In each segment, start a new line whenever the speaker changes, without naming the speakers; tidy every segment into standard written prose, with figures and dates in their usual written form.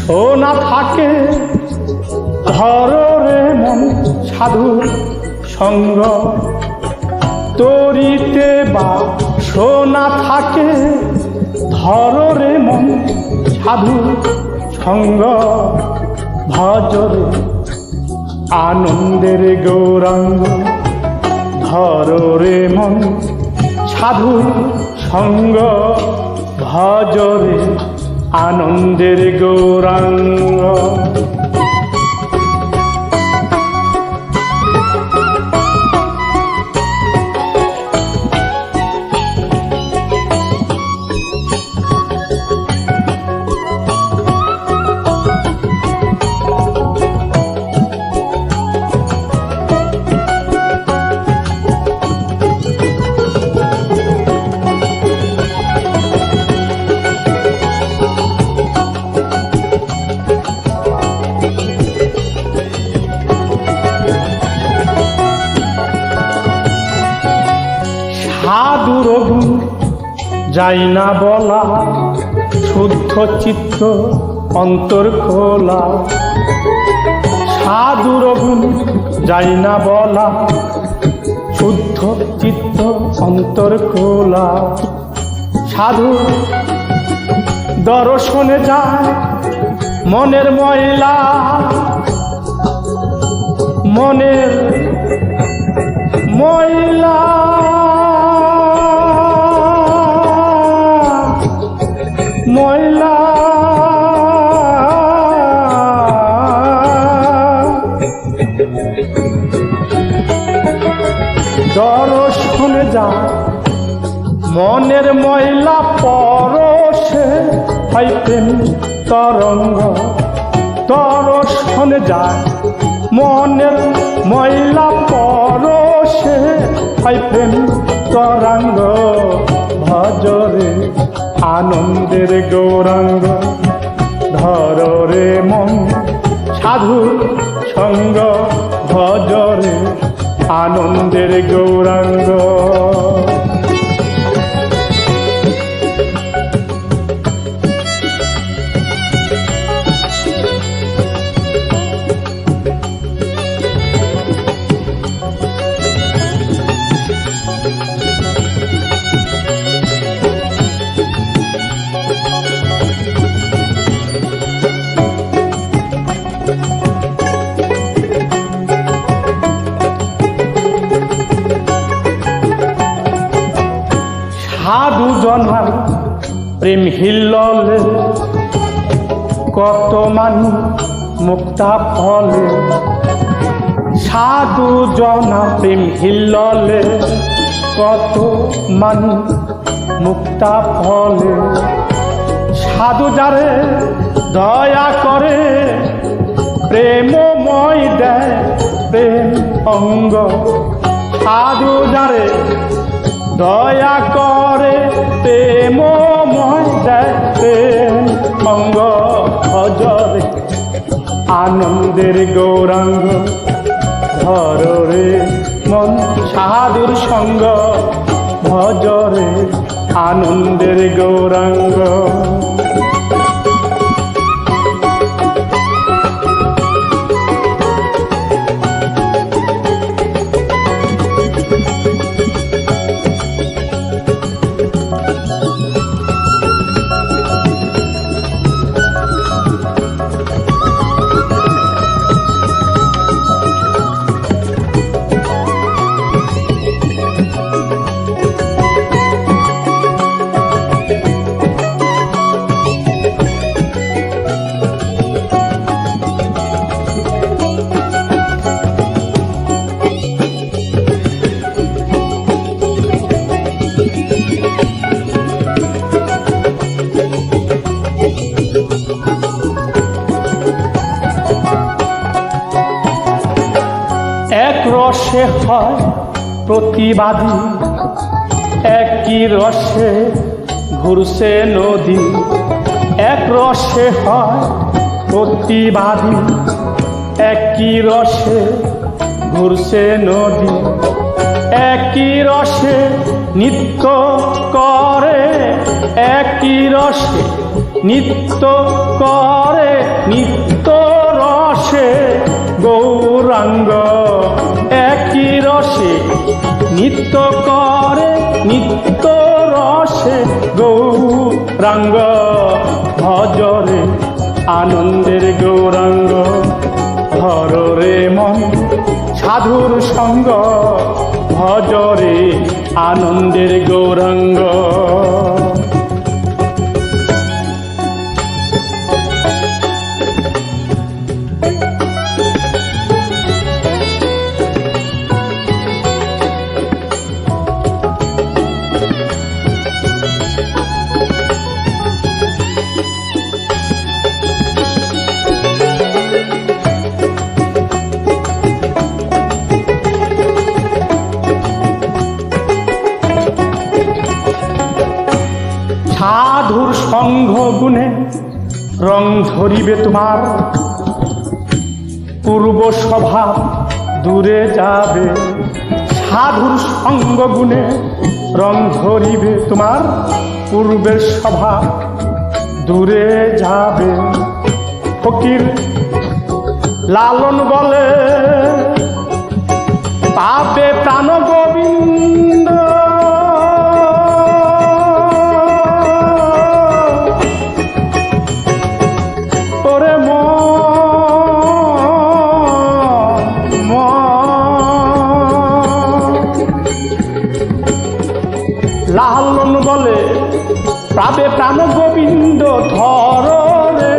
সোনা থাকে ধর রে মন সাধুর সঙ্গ তরিতে বা সোনা থাকে ধর রে মন সাধুর সঙ্গ ভজরে আনন্দের গৌরাঙ্গ ধর রে মন সাধুর সঙ্গ ভজরে আনন্দের গৌরাঙ্গ। সাধুর গুণ যাই না বলা শুদ্ধ চিত্ত অন্তর খোলা সাধুর গুণ যাই না বলা শুদ্ধ চিত্ত অন্তর খোলা সাধু দর্শনে যায় মনের ময়লা মনের ময়লা ময়লা দর্শনে যায় মনের ময়লা পরশে হয় প্রেম তরঙ্গ দর্শনে যায় মনের ময়লা পরশে হয় প্রেম তরঙ্গ ভজরে আনন্দের গৌরাঙ্গ ধর রে মন সাধুর সঙ্গ ভজরে আনন্দের গৌরাঙ্গ। সাধু জনার প্রেম হিল্ললে কত মানুষ মুক্তা ফলে সাধু জনার প্রেম হিল্ললে কত মানুষ মুক্তা ফলে সাধু যারে দয়া করে প্রেমময় দেয় প্রেম অঙ্গ সাধু যারে দয়া করে প্রেমময় দেয় প্রেম অঙ্গ ভজরে আনন্দের গৌরাঙ্গ ধর রে মন সাধুর সঙ্গ ভজরে আনন্দের গৌরাঙ্গ। এক রসে হয় প্রতিবাদী একই রসে ঘুরছে নদী এক রসে হয় প্রতিবাদী একই রসে ঘুরছে নদী একই রসে নৃত্য করে একই রসে নিত্য করে নিত্য রসে গৌরাঙ্গ একই রসে নিত্য করে নিত্য রসে গৌরাঙ্গ ভজরে আনন্দের গৌরাঙ্গ ধরে মন সাধুর সঙ্গ ভজরে আনন্দের গৌরাঙ্গ সাধুর সঙ্গ গুণে রং ধরিবে তোমার পূর্ব স্বভাব দূরে যাবে সাধুর সঙ্গ গুণে রং ধরিবে তোমার পূর্বের স্বভাব দূরে যাবে ফকির লালন বলে পাবে প্রাণ গোবিন্দ লালন বলে পাবে প্রাণ গোবিন্দ ধরে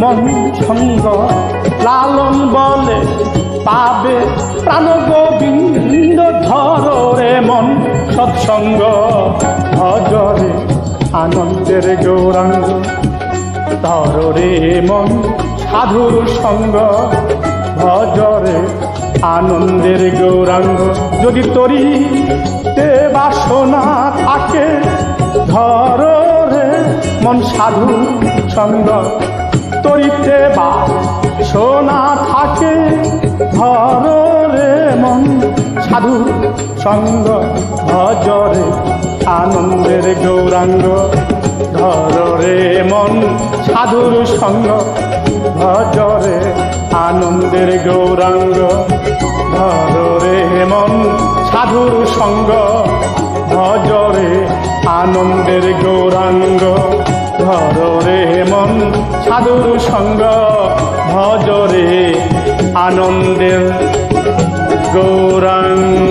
মন সঙ্গ লালন বলে পাবে প্রাণ গোবিন্দ ধরে মন সৎসঙ্গ ভজরে আনন্দের গৌরাঙ্গ ধরে মন সাধুর সঙ্গ ভজরে আনন্দের গৌরাঙ্গ যদি তরিতে বাসনা থাকে ধরে মন সাধু সঙ্গ তরিতে বাসনা থাকে ধরে মন সাধু সঙ্গ ভজরে আনন্দের গৌরাঙ্গ ধরে মন সাধুর সঙ্গ ভজরে আনন্দের গৌরাঙ্গ ধরে মন সাধুর সঙ্গ ভজরে আনন্দের গৌরাঙ্গ ধরে মন সাধুর সঙ্গ ভজরে আনন্দের গৌরাঙ্গ।